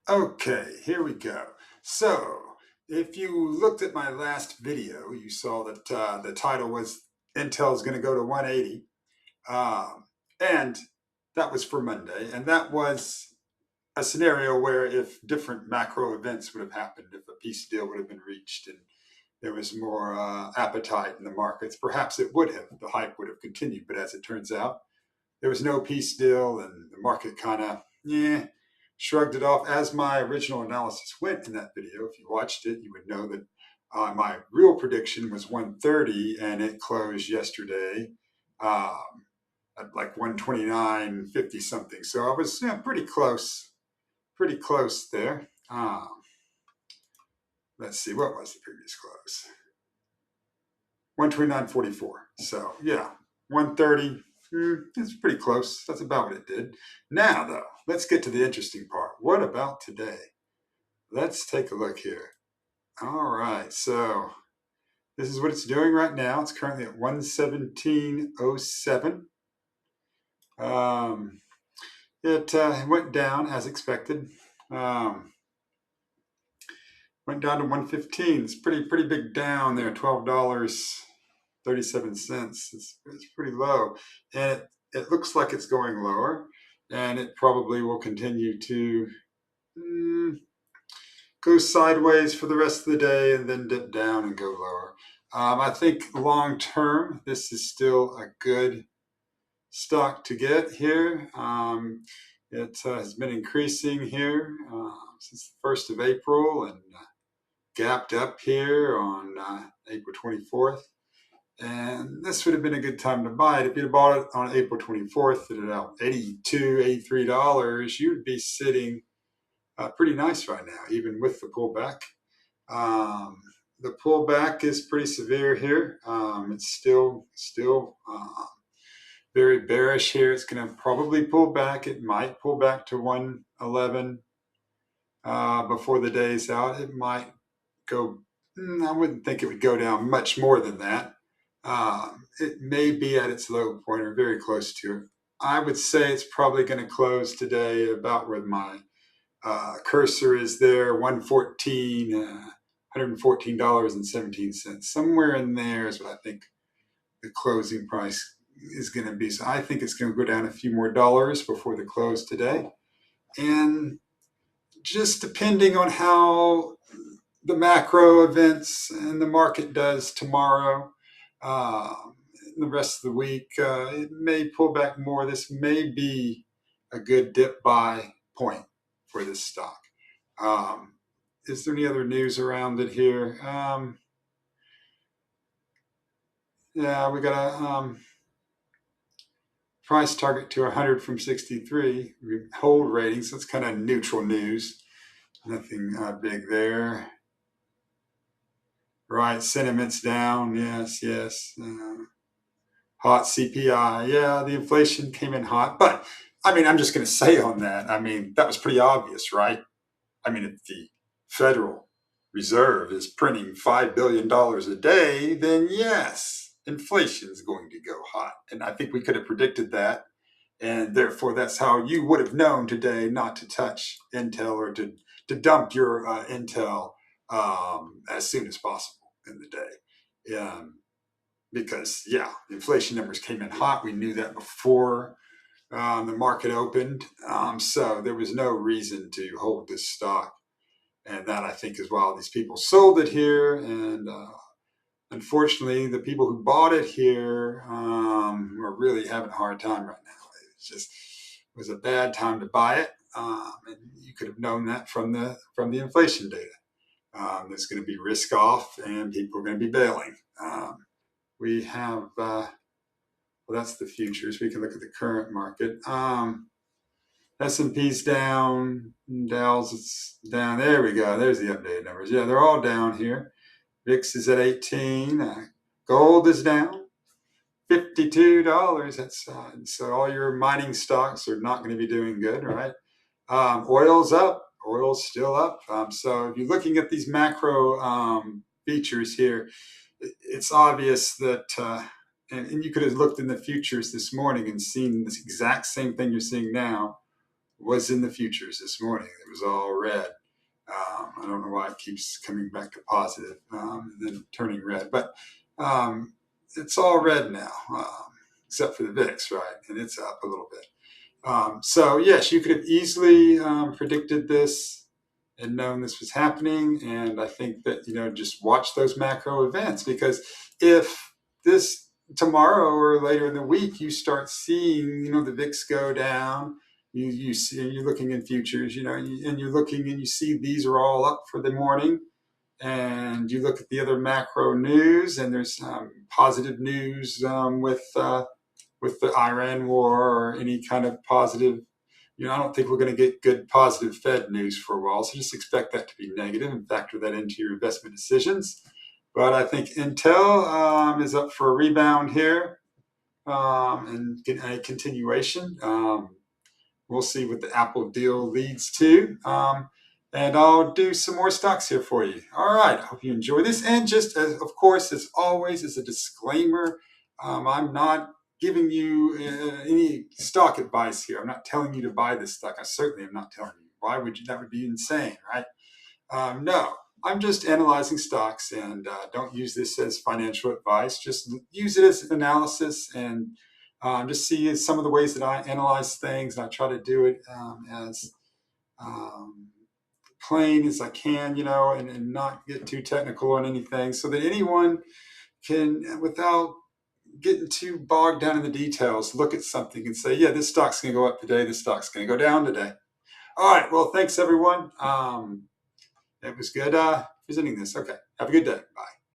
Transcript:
Okay, here we go. So, if you looked at my last video, you saw that the title was Intel is going to go to 180. Um, and that was for Monday. And that was a scenario where if different macro events would have happened, if a peace deal would have been reached and there was more appetite in the markets, perhaps it would have. The hype would have continued. But as it turns out, there was no peace deal, and the market kind of shrugged it off. As my original analysis went in that video, if you watched it, you would know that my real prediction was 130, and it closed yesterday at like 129.50 something. So I was pretty close there. Let's see, what was the previous close? 129.44. So yeah, 130. It's pretty close. That's about what it did. Now, though, let's get to the interesting part. What about today? Let's take a look here. All right, so this is what it's doing right now. It's currently at 117.07. It went down as expected. Went down to 115. It's pretty big down there. $12.37. It's pretty low, and it looks like it's going lower, and it probably will continue to go sideways for the rest of the day and then dip down and go lower. I think long term, this is still a good stock to get here. It has been increasing here since the 1st of April and gapped up here on April 24th. And this would have been a good time to buy it. If you'd have bought it on April 24th at about $82, $83, you would be sitting pretty nice right now, even with the pullback. The pullback is pretty severe here. It's still very bearish here. It's going to probably pull back. It might pull back to 111 before the day's out. It might go, I wouldn't think it would go down much more than that. It may be at its low point or very close to it. I would say it's probably going to close today about where my cursor is there, 114, $114.17. Somewhere in there is what I think the closing price is going to be. So I think it's going to go down a few more dollars before the close today. And just depending on how the macro events and the market does tomorrow, the rest of the week, it may pull back more. This may be a good dip buy point for this stock. Is there any other news around it here? Yeah, we got a price target to 100 from 63. Hold ratings. That's kind of neutral news. Nothing big there. Right, sentiment's down. Yes. Hot CPI. Yeah, the inflation came in hot. But, I mean, I'm just going to say on that, I mean, that was pretty obvious, right? I mean, if the Federal Reserve is printing $5 billion a day, then yes, inflation is going to go hot. And I think we could have predicted that. And therefore, that's how you would have known today not to touch Intel or to dump your Intel as soon as possible in the day. Because, yeah, inflation numbers came in hot. We knew that before the market opened. So there was no reason to hold this stock. And that, I think, is why these people sold it here. And unfortunately, the people who bought it here are really having a hard time right now. It was a bad time to buy it. And you could have known that from the inflation data. There's going to be risk off and people are going to be bailing. We have, well, that's the futures. We can look at the current market. S&P's down, Dow's it's down. There we go. There's the updated numbers. Yeah, they're all down here. VIX is at 18. Gold is down, $52. That's so all your mining stocks are not going to be doing good, right? Oil's up. Oil's still up. So if you're looking at these macro features here, it's obvious that, and you could have looked in the futures this morning and seen this exact same thing you're seeing now. was in the futures this morning. It was all red. I don't know why it keeps coming back to positive, and then turning red, but it's all red now, except for the VIX, right? And it's up a little bit. So yes, you could have easily predicted this and known this was happening. And I think that, just watch those macro events, because if this tomorrow or later in the week, you start seeing, the VIX go down, you see, you're looking in futures, and you're looking and you see these are all up for the morning, and you look at the other macro news, and there's positive news with the Iran war, or any kind of positive. I don't think we're going to get good positive Fed news for a while, so just expect that to be negative and factor that into your investment decisions. But I think Intel is up for a rebound here, and a continuation. We'll see what the Apple deal leads to. And I'll do some more stocks here for you. All right. I hope you enjoy this. And just of course, as always, as a disclaimer, I'm not giving you any stock advice here. I'm not telling you to buy this stock. I certainly am not telling you. Why would you? That would be insane, right? No, I'm just analyzing stocks, and don't use this as financial advice. Just use it as analysis, and just see some of the ways that I analyze things. And I try to do it as plain as I can, and not get too technical on anything, so that anyone can, without getting too bogged down in the details, look at something and say, yeah, this stock's going to go up today. This stock's going to go down today. All right. Well, thanks, everyone. It was good visiting this. Okay. Have a good day. Bye.